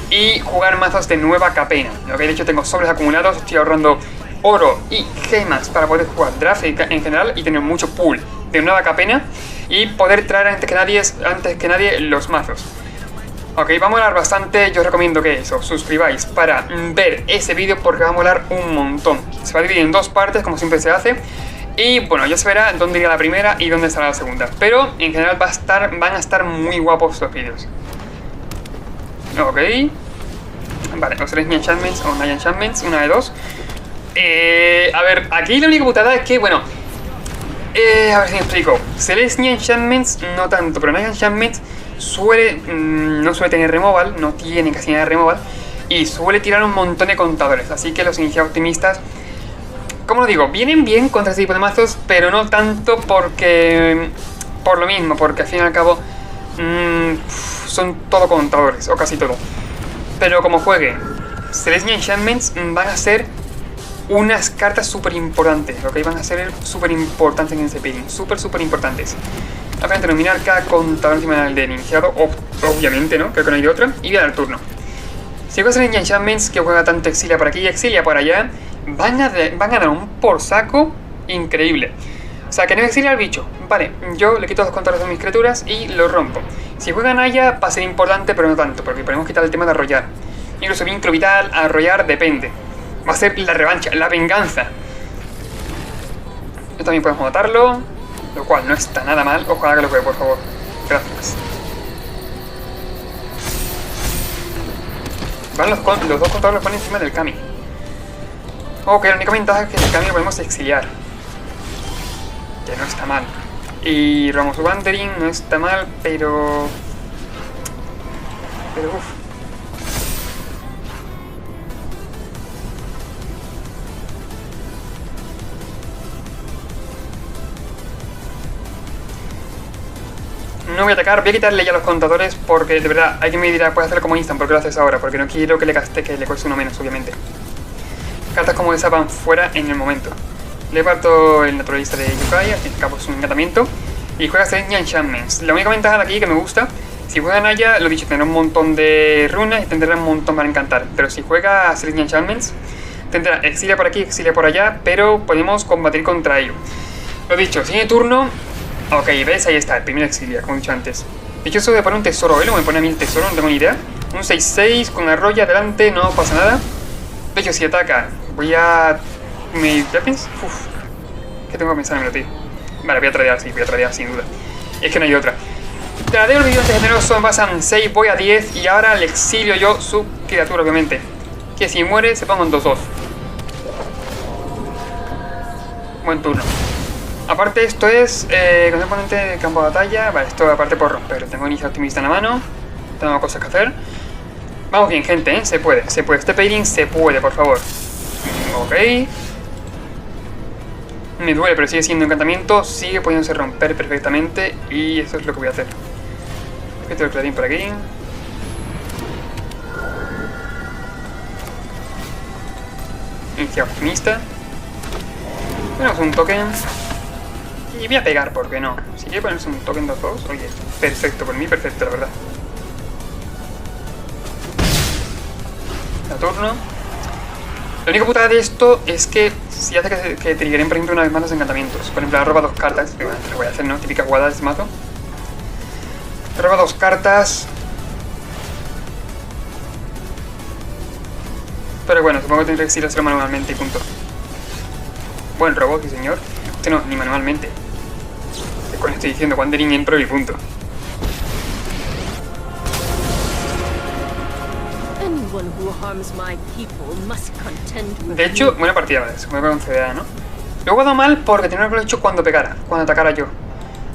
y jugar mazos de nueva capena. ¿Okay? De hecho tengo sobres acumulados, estoy ahorrando oro y gemas para poder jugar draft en general y tener mucho pool de nueva capena y poder traer antes que nadie los mazos. Ok, va a molar bastante, yo os recomiendo que os suscribáis para ver ese vídeo porque va a molar un montón. Se va a dividir en 2 partes como siempre se hace. Y bueno, ya se verá dónde irá la primera y dónde estará la segunda. Pero en general van a estar muy guapos los vídeos. Ok. Vale, los 3 enchantments o Night Enchantments, una de 2. A ver, aquí la única putada es que, bueno, a ver si me explico. Celestia Enchantments no tanto, pero Night Enchantments no suele tener removal, no tiene casi nada de removal. Y suele tirar un montón de contadores. Así que los iniciados optimistas, como lo digo, vienen bien contra este tipo de mazos, pero no tanto porque... por lo mismo, porque al fin y al cabo son todo contadores, o casi todo. Pero como juegue Celestia Enchantments, van a ser unas cartas súper importantes, ¿ok? Van a ser súper importantes en ese pairing, súper importantes. Obviamente nominar cada contador encima del iniciado, obviamente, ¿no? Creo que no hay de otra, y voy a dar turno. Si juegas Celestia Enchantments, que juega tanto exilia por aquí y exilia por allá, van a dar un por saco increíble. O sea, que no exilia al bicho. Vale, yo le quito 2 contadores de mis criaturas y lo rompo. Si juegan Naya, va a ser importante, pero no tanto, porque podemos quitar el tema de arrollar. Incluso vinclo vital, arrollar, depende. Va a ser la revancha, la venganza. Esto también podemos matarlo, lo cual no está nada mal. Ojalá que lo juegue, por favor. Gracias. Van los 2 contadores los ponen encima del Kami. Ok, la única ventaja es que el Kami lo podemos exiliar. Que no está mal. Y Ramos Wandering no está mal, pero uff. No voy a atacar, voy a quitarle ya los contadores porque de verdad hay que me dirá, puedes hacerlo como instant, ¿por qué lo haces ahora? Porque no quiero que le gaste, que le cueste uno menos, obviamente. Cartas como esa van fuera en el momento. Le parto el naturalista de Yokai, al fin y al cabo es un encantamiento. Y juega Celestia Enchantments. La única ventaja de aquí que me gusta, si juega Naya, lo dicho, tendrá un montón de runas y tendrá un montón para encantar. Pero si juega Celestia Enchantments, tendrá exilia por aquí, exilia por allá, pero podemos combatir contra ello. Lo dicho, siguiente turno. Ok, ¿ves? Ahí está, el primer exilia, como he dicho antes. De hecho, eso de poner un tesoro, ¿eh? O me pone a mí el tesoro, no tengo ni idea. Un 6-6 con arroya adelante, no pasa nada. De hecho, si ataca, voy a... ¿Ya piensas? Uff. ¿Qué tengo que pensar en el tío? Vale, voy a tradear, sí, voy a tradear sin duda. Es que no hay otra. Tradeo el vídeo generoso en base a 6, voy a 10 y ahora le exilio yo su criatura, obviamente. Que si muere se pongo en 2-2. Buen turno. Aparte esto es con el oponente de campo de batalla. Vale, esto aparte por romper. Tengo iniciativa optimista en la mano. Tengo cosas que hacer. Vamos bien, gente, ¿eh? Se puede, se puede. Este pairing se puede, por favor. Ok. Me duele, pero sigue siendo encantamiento. Sigue pudiéndose romper perfectamente. Y eso es lo que voy a hacer. Meto el clarín por aquí. Iniciativa optimista. Tenemos un token. Y voy a pegar, ¿por qué no? Si quiere ponerse un token 2-2, oye, perfecto, por mí perfecto, la verdad. A turno. La única putada de esto es que si hace que triggeren, por ejemplo, una vez más los encantamientos. Por ejemplo, roba 2 cartas, que bueno, te lo voy a hacer, ¿no? Típica jugada de este mazo. Roba 2 cartas. Pero bueno, supongo que tendré que exiliárselo manualmente y punto. Buen robo, sí señor. Este no, ni manualmente. ¿Qué coño estoy diciendo? Wandering Emperor y punto. De hecho, buena partida, ¿vale? Se me con CDA, ¿no? Lo he jugado mal porque tenía que haberlo hecho cuando pegara, cuando atacara yo.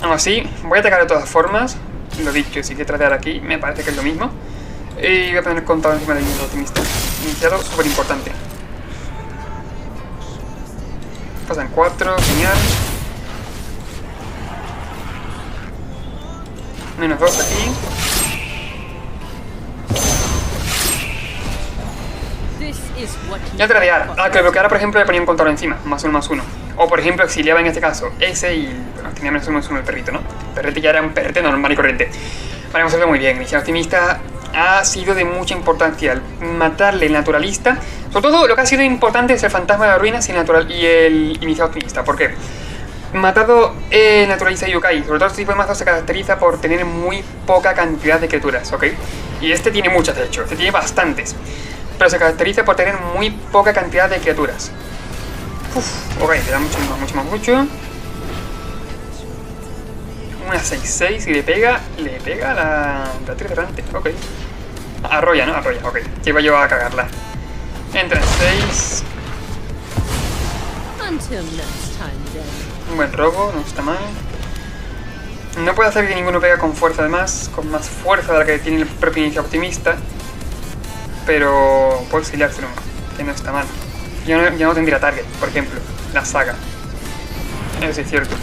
Aún así, voy a atacar de todas formas. Lo dicho, si quiero tradear aquí, me parece que es lo mismo. Y voy a poner contado encima del optimista. Iniciado, súper importante. Pasan 4, genial. Menos 2 aquí. Ya tradear. Ah, que bloqueara, por ejemplo, le ponía un contador encima. +1/+1. O, por ejemplo, exiliaba en este caso ese y... Bueno, tenía -1/+1 el perrito, ¿no? El perrete ya era un perrete normal y corriente. Vale, vamos a hacerlo muy bien. Iniciativa optimista ha sido de mucha importancia al matarle el naturalista. Sobre todo, lo que ha sido importante es el fantasma de las ruinas y el iniciado optimista. ¿Por qué? Matado el naturalista Yukai. Sobre todo este tipo de mazo se caracteriza por tener muy poca cantidad de criaturas, ¿ok? Y este tiene muchas, de hecho. Este tiene bastantes. Pero se caracteriza por tener muy poca cantidad de criaturas. Uf, ok, le da mucho. Una 6-6 y le pega la tricerante, ok. Arrolla, ¿no? Arrolla, ok. Que iba yo a cagarla. Entra en 6. Un buen robo, no está mal. No puede hacer que ninguno pega con fuerza además, con más fuerza de la que tiene el propio iniciativa optimista. Pero puedo exiliárselo, que no está mal. Yo no tendría target, por ejemplo, la saga. Eso sí es cierto.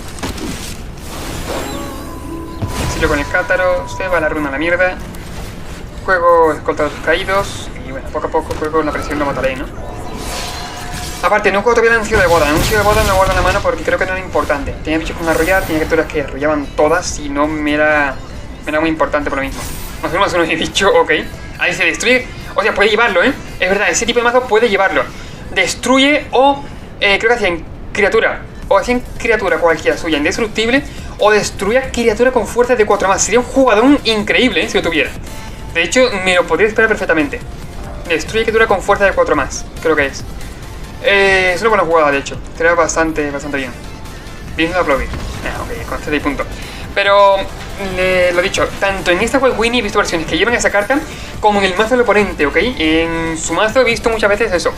Exilio con el cátaro, se va la runa a la mierda. Juego escolta a los caídos. Y bueno, poco a poco juego la presión lo mataré, ¿no? Aparte, no juego todavía el anuncio de boda. El anuncio de boda me lo guardo en la mano porque creo que no era importante. Tenía bichos con arrollar, tenía criaturas que arrollaban todas y no me era muy importante por lo mismo. +1/+1 he dicho, ok. Ahí se destruye. O sea, puede llevarlo, ¿eh? Es verdad, ese tipo de mazo puede llevarlo. Destruye o... creo que hacían criatura. O hacían criatura cualquiera suya indestructible. O destruye criatura con fuerza de 4+. Sería un jugador increíble, ¿eh? Si lo tuviera. De hecho, me lo podría esperar perfectamente. Destruye criatura con fuerza de 4+. Creo que es. Es una buena jugada, de hecho. Sería bastante bien. Bien de aplaudir. Ok, con CD y punto. Pero... lo dicho, tanto en esta web Winnie he visto versiones que llevan esa carta como en el mazo del oponente, ¿ok? En su mazo he visto muchas veces eso.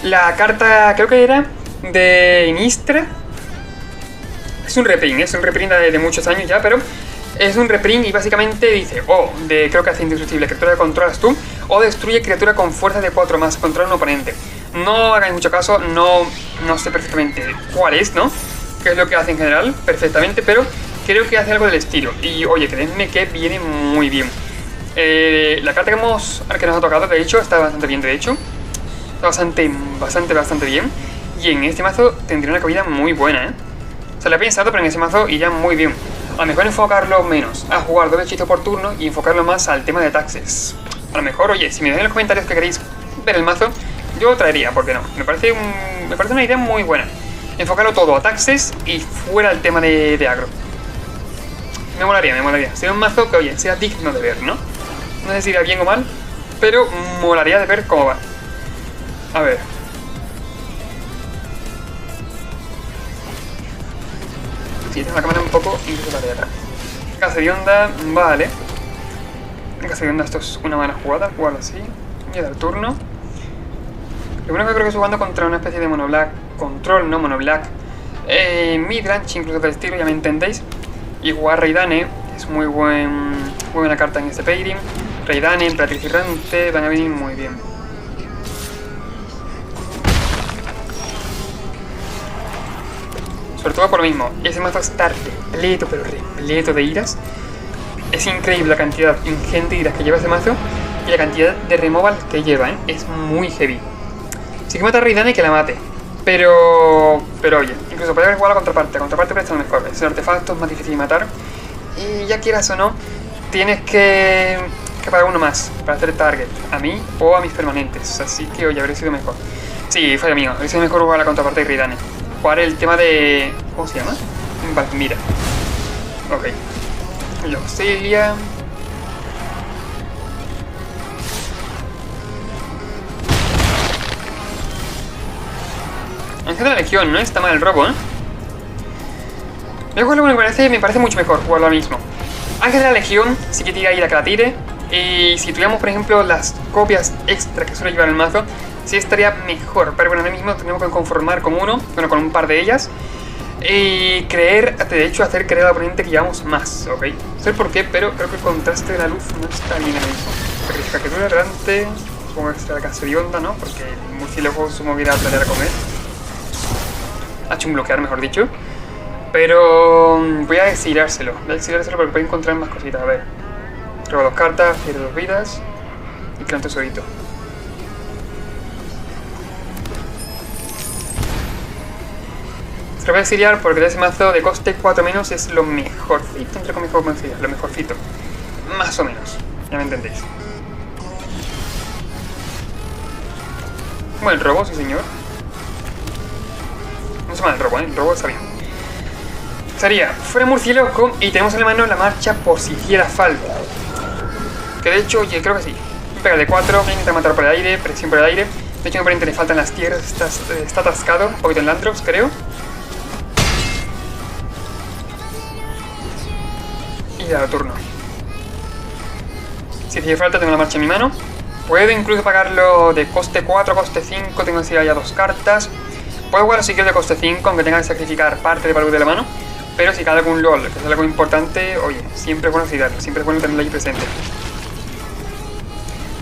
La carta, creo que era de Inistra. Es un reprint de muchos años ya, pero es un reprint y básicamente dice, creo que hace indestructible criatura que controlas tú, o destruye criatura con fuerza de 4+, controla un oponente. No hagáis mucho caso, no sé perfectamente cuál es, ¿no? Qué es lo que hace en general, perfectamente, pero... creo que hace algo del estilo. Y oye, créanme que viene muy bien. La carta que nos ha tocado, de hecho, está bastante bien, de hecho. Está bastante bien. Y en este mazo tendría una cabida muy buena, ¿eh? O sea, lo he pensado, pero en ese mazo iría muy bien. A lo mejor enfocarlo menos a jugar 2 hechizos por turno y enfocarlo más al tema de taxes. A lo mejor, oye, si me dejáis en los comentarios que queréis ver el mazo, yo lo traería, ¿por qué no? Me parece una idea muy buena. Enfocarlo todo a taxes y fuera el tema de agro. Me molaría. Sería un mazo que, oye, sea digno de ver, ¿no? No sé si irá bien o mal, pero molaría de ver cómo va. A ver. Sí, tengo la cámara un poco incluso tareada. Casa de onda, vale. Casa de onda, esto es una mala jugada, jugarlo así. Y dar turno. Lo bueno que creo que estoy jugando contra una especie de monoblack. Control, no monoblack. Midrange, incluso del estilo, ya me entendéis. Y jugar Raidane es muy buena carta en este pairing. Raidane, Emperatriz Errante, van a venir muy bien. Sobre todo por lo mismo, ese mazo está repleto, pero repleto de iras. Es increíble la cantidad ingente de iras que lleva ese mazo y la cantidad de removal que lleva, ¿eh? Es muy heavy. Sí que mata a Raidane, que la mate. Pero oye, incluso podría haber jugado la contraparte. La contraparte presta lo mejor. Es un artefacto, es más difícil de matar. Y ya quieras o no, tienes que pagar uno más para hacer target a mí o a mis permanentes. Así que oye, habría sido mejor. Sí, fallo mío. Habría sido mejor jugar la contraparte de Raidane. Jugar el tema de... ¿cómo se llama? Valmira. Ok. Loxilia. Ángel de la Legión, no está mal el robo, ¿eh? Voy a jugarlo como me parece mucho mejor jugarlo ahora mismo. Ángel de la Legión, sí que tira ira que la tire. Y si tuviéramos, por ejemplo, las copias extra que suele llevar el mazo, sí estaría mejor. Pero bueno, ahora mismo tenemos que conformar con uno, bueno, con un par de ellas. Y creer, de hecho, hacer creer al oponente que llevamos más, ¿ok? No sé por qué, pero creo que el contraste de la luz no está bien ahora mismo. Sacrificatura adelante, supongo que será la casa de onda, ¿no? Porque el murciélago supongo que irá a planear a comer. Ha hecho un bloquear, mejor dicho. Pero voy a exilárselo porque puede encontrar más cositas. A ver, robo 2 cartas, pierde 2 vidas y crea un tesorito. Se lo voy a exiliar porque de ese mazo de coste 4 menos es lo mejorcito, entre comillas, lo mejorcito. Más o menos, ya me entendéis. Buen robo, sí señor. No se llama el robo, ¿eh? El robo está bien. Sería fuera murciélago y tenemos en la mano la marcha por si hiciera falta. Que de hecho, oye, creo que sí. Pega de 4, voy a intentar matar por el aire, presión por el aire. De hecho, a mi oponente le faltan las tierras, está atascado, un poquito en Landrops, creo. Y ya turno. Si hiciera falta, tengo la marcha en mi mano. Puedo incluso pagarlo de coste 4, coste 5, tengo que ya 2 cartas. Puedo jugar si quiero de coste 5, aunque tenga que sacrificar parte de valor de la mano. Pero si cae algún LOL, que es algo importante, oye, siempre es bueno cuidarlo, siempre es bueno tenerlo ahí presente.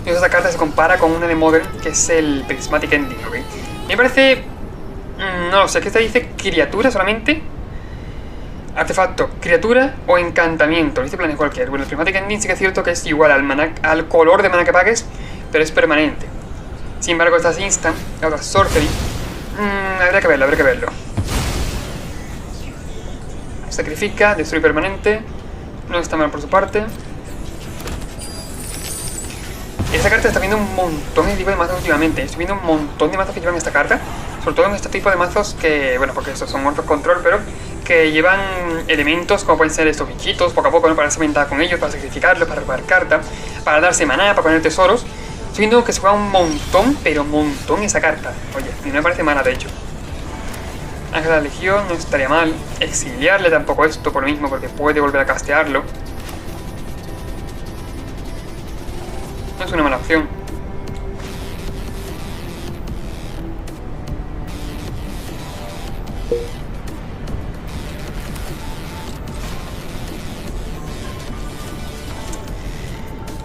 Y esta carta se compara con una de Modern, que es el Prismatic Ending, ¿ok? Me parece... no lo sé, que esta dice criatura solamente. Artefacto, criatura o encantamiento. Este plan es cualquier. Bueno, el Prismatic Ending sí que es cierto que es igual al color de mana que pagues, pero es permanente. Sin embargo, esta es instant, la otra es sorcery. Habría que verlo. Sacrifica, destruye permanente. No está mal por su parte. Esta carta está viendo un montón de tipos de mazos últimamente. Estoy viendo un montón de mazos que llevan esta carta. Sobre todo en este tipo de mazos que, bueno, porque estos son Morph Control, pero que llevan elementos como pueden ser estos bichitos, poco a poco, ¿no? Para hacer ventaja con ellos, para sacrificarlos, para robar carta, para darse maná, para poner tesoros. Estoy viendo que se juega un montón, pero un montón esa carta. Oye, a mí me parece mala, de hecho. Ángel de la Legión no estaría mal. Exiliarle tampoco esto por lo mismo, porque puede volver a castearlo. No es una mala opción.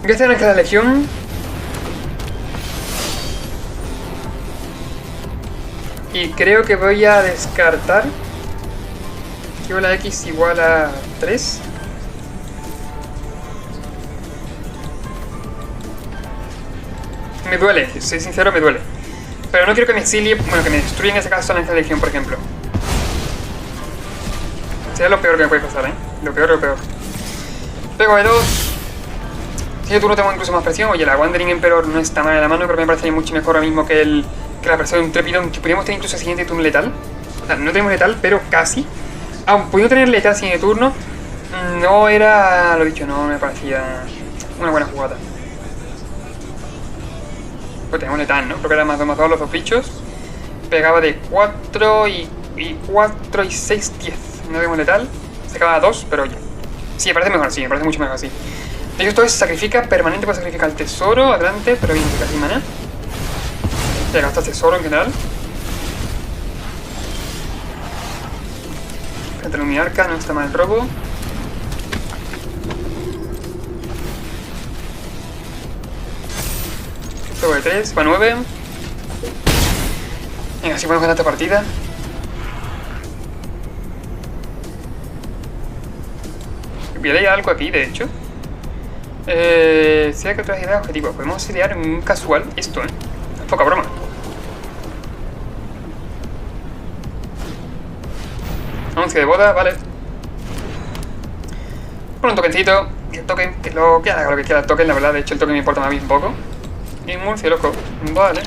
Voy a hacer Ángel de la Legión. Y creo que voy a descartar. Quiero la X igual a 3. Me duele, si soy sincero, me duele. Pero no quiero que me exilie, bueno, que me destruya en ese caso la Ángel de la Legión, por ejemplo. Sería lo peor que me puede pasar, ¿eh? Lo peor. Pego de 2. Si yo turno tengo incluso más presión. Oye, la Wandering Emperor no está mal en la mano, pero me parece mucho mejor ahora mismo que la persona de un trepidón. Que podríamos tener incluso el siguiente turno letal. O sea, no tenemos letal, pero casi. Aún pudiendo tener letal siguiente turno, no era, lo dicho, no me parecía una buena jugada. Pues tenemos letal, ¿no? Creo que era más 2 los dos bichos. Pegaba de 4 y 4 y 6, 10. No tenemos letal. Se acaba a 2, pero oye. Sí, me parece mejor así, me parece mucho mejor así. De hecho, esto es sacrifica permanente, puede sacrificar el tesoro, adelante, pero bien, casi mana. Ya gastas tesoro en general. Frente a mi arca, no está mal el robo. Robo de 3, va 9. Venga, así podemos ganar esta partida. Voy a algo aquí, de hecho. Sea que otras ideas objetivos. Podemos idear un casual esto, poca broma. Anuncio de boda, vale. Con un tokencito. Que el token, que haga lo que quiera el token, la verdad. De hecho, el token me importa más bien un poco. Y Murcia, loco. Vale.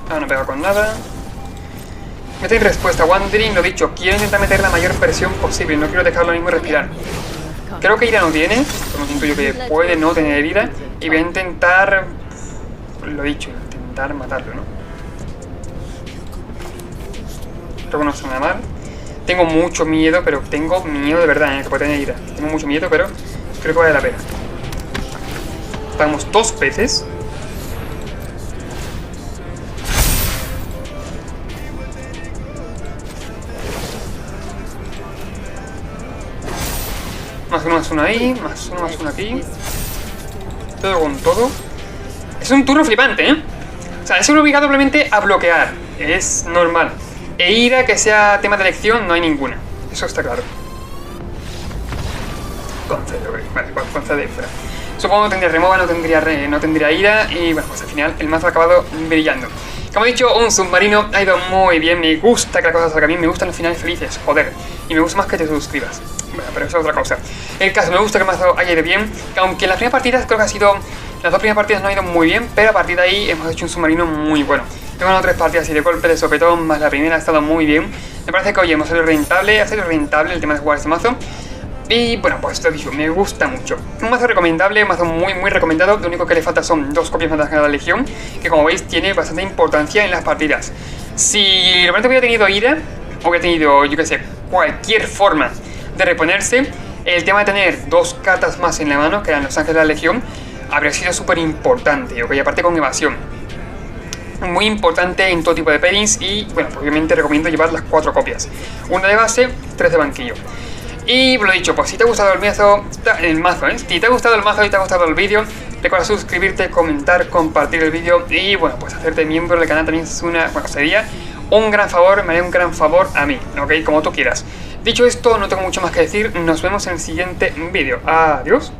Ah, no pega con nada. Meter respuesta. Wandering, lo dicho. Quiero intentar meter la mayor presión posible. No quiero dejarlo mismo respirar. Creo que ira no tiene. Como siento yo que puede no tener ira. Y voy a intentar... Lo dicho, intentar matarlo, ¿no? Creo que no está nada mal. Tengo mucho miedo, pero tengo miedo de verdad, que puede tener ira. Tengo mucho miedo, pero creo que vale la pena. Pagamos 2 veces. Más uno ahí, más uno aquí. Todo con todo. Es un turno flipante, O sea, es obligado probablemente a bloquear. Es normal. E ira que sea tema de elección, no hay ninguna. Eso está claro. Concede, vale, concede fuera. Supongo que no tendría remova, no tendría ira. Y bueno, pues al final el mazo ha acabado brillando. Como he dicho, un submarino ha ido muy bien. Me gusta que la cosa salga bien, me gustan los finales felices, joder. Y me gusta más que te suscribas. Bueno, pero eso es otra cosa. El caso, me gusta que el mazo haya ido bien. Aunque en las primeras partidas creo que ha sido... Las 2 primeras partidas no han ido muy bien, pero a partir de ahí hemos hecho un submarino muy bueno. He ganado 3 partidas y de golpe de sopetón, más la primera ha estado muy bien. Me parece que, oye, hemos salido rentable, ha sido rentable el tema de jugar este mazo. Y bueno, pues te digo, me gusta mucho. Un mazo recomendable, un mazo muy recomendado. Lo único que le falta son 2 copias más de la Legión, que como veis tiene bastante importancia en las partidas. Si realmente hubiera tenido ira, o hubiera tenido, yo que sé, cualquier forma de reponerse, el tema de tener 2 cartas más en la mano, que eran los Ángeles de la Legión, habría sido súper importante, ok, aparte con evasión. Muy importante en todo tipo de pairings y, bueno, pues obviamente recomiendo llevar las 4 copias. Una de base, 3 de banquillo. Y lo dicho, pues si te ha gustado el mazo, si te ha gustado el mazo y te ha gustado el vídeo, recuerda suscribirte, comentar, compartir el vídeo y, bueno, pues hacerte miembro del canal también es sería un gran favor, me haría un gran favor a mí, ok, como tú quieras. Dicho esto, no tengo mucho más que decir, nos vemos en el siguiente vídeo. Adiós.